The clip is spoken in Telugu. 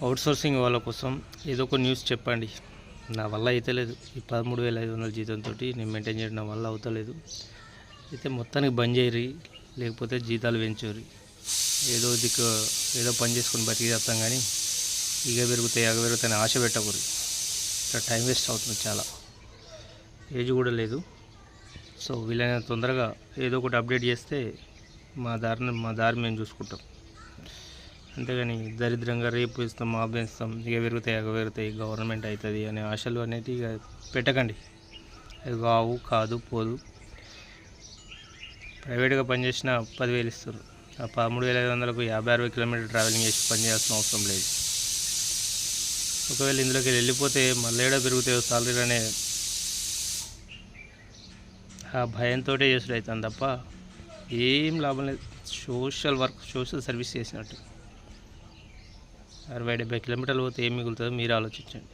అవుట్సోర్సింగ్ వాళ్ళ కోసం ఏదో ఒక న్యూస్ చెప్పండి. నా వల్ల అయితే లేదు. ఈ 13,500 జీతంతో నేను మెయింటైన్ చేయడం నా వల్ల అవుతలేదు. అయితే మొత్తానికి బంద్ చేయరి, లేకపోతే జీతాలు పెంచుర్రి. ఏదో పని చేసుకొని బతికి చేస్తాం, కానీ ఇక పెరుగుతాయి అగ పెరుగుతాయని ఆశ పెట్టకూరి. ఇట్లా టైం వేస్ట్ అవుతుంది చాలా. ఏజ్ కూడా లేదు. సో వీలైనంత తొందరగా ఏదో ఒకటి అప్డేట్ చేస్తే మా దారి మేము చూసుకుంటాం. అంతేగాని దరిద్రంగా రేపు ఇస్తాం, మా ఇస్తాం, ఇక పెరుగుతాయి అగ పెరుగుతాయి, గవర్నమెంట్ అవుతుంది అనే ఆశలు అనేది ఇక పెట్టకండి. అది కాదు పోదు. ప్రైవేట్గా పనిచేసిన 10,000 ఇస్తారు. ఆ 13,500కు 50-60 కిలోమీటర్ ట్రావెలింగ్ చేసి పనిచేయాల్సిన అవసరం లేదు. ఒకవేళ ఇందులోకి వెళ్ళిపోతే మళ్ళీ ఏడా పెరుగుతాయో సాలరీ అనే ఆ భయంతో చేసుడు అవుతుంది తప్ప ఏం లాభం లేదు. సోషల్ సర్వీస్ చేసినట్టు 60-70 కిలోమీటర్లు పోతే ఏం మిగులుతుందో మీరు ఆలోచించండి.